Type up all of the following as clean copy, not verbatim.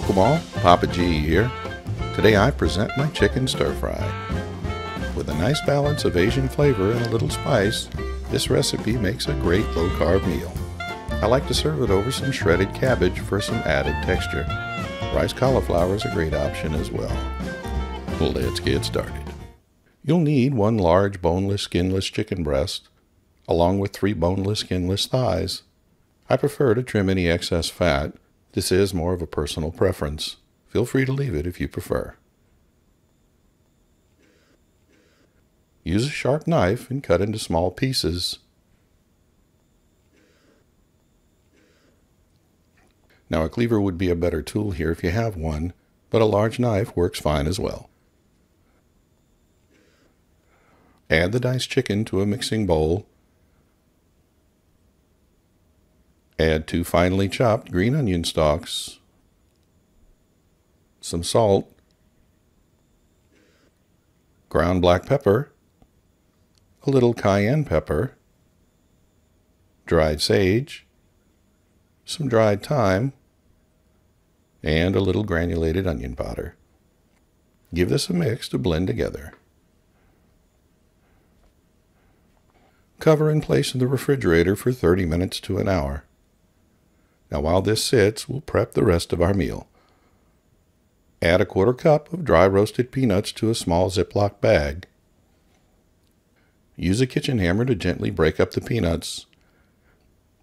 Welcome all, Papa G here. Today I present my chicken stir fry. With a nice balance of Asian flavor and a little spice, this recipe makes a great low-carb meal. I like to serve it over some shredded cabbage for some added texture. Rice cauliflower is a great option as well. Let's get started. You'll need 1 large boneless, skinless chicken breast, along with 3 boneless, skinless thighs. I prefer to trim any excess fat. This is more of a personal preference. Feel free to leave it if you prefer. Use a sharp knife and cut into small pieces. Now a cleaver would be a better tool here if you have one, but a large knife works fine as well. Add the diced chicken to a mixing bowl. Add 2 finely chopped green onion stalks, some salt, ground black pepper, a little cayenne pepper, dried sage, some dried thyme, and a little granulated onion powder. Give this a mix to blend together. Cover and place in the refrigerator for 30 minutes to an hour. Now while this sits, we'll prep the rest of our meal. Add a 1/4 cup of dry roasted peanuts to a small Ziploc bag. Use a kitchen hammer to gently break up the peanuts.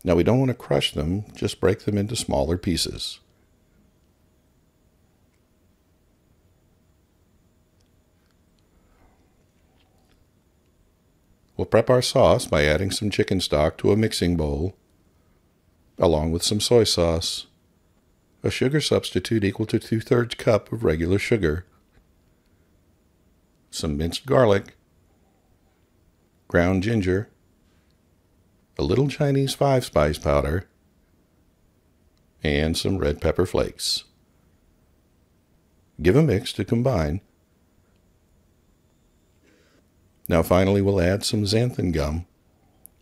Now we don't want to crush them, just break them into smaller pieces. We'll prep our sauce by adding some chicken stock to a mixing bowl, along with some soy sauce, a sugar substitute equal to 2/3 cup of regular sugar, some minced garlic, ground ginger, a little Chinese 5-spice powder, and some red pepper flakes. Give a mix to combine. Now finally we'll add some xanthan gum.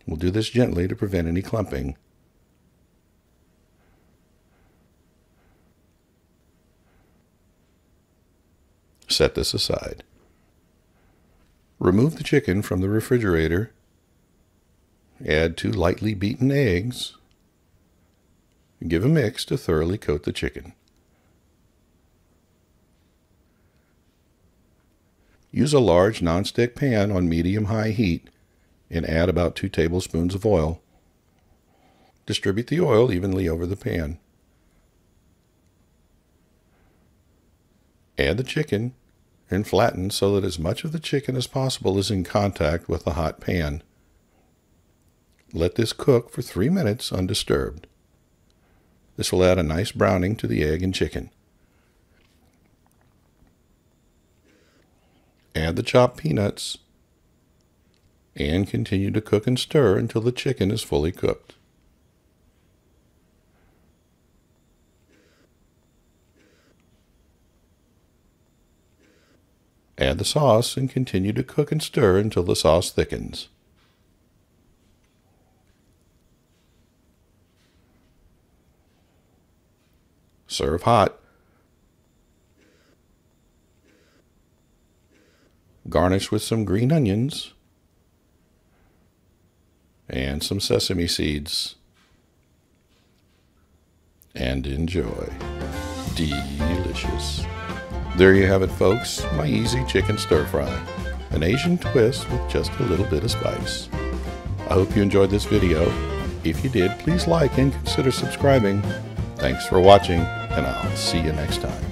We'll do this gently to prevent any clumping. Set this aside. Remove the chicken from the refrigerator. Add 2 lightly beaten eggs. Give a mix to thoroughly coat the chicken. Use a large nonstick pan on medium-high heat and add about 2 tablespoons of oil. Distribute the oil evenly over the pan. Add the chicken and flatten so that as much of the chicken as possible is in contact with the hot pan. Let this cook for 3 minutes undisturbed. This will add a nice browning to the egg and chicken. Add the chopped peanuts and continue to cook and stir until the chicken is fully cooked. Add the sauce and continue to cook and stir until the sauce thickens. Serve hot. Garnish with some green onions and some sesame seeds. And enjoy. Delicious. There you have it, folks, my easy chicken stir fry. An Asian twist with just a little bit of spice. I hope you enjoyed this video. If you did, please like and consider subscribing. Thanks for watching, and I'll see you next time.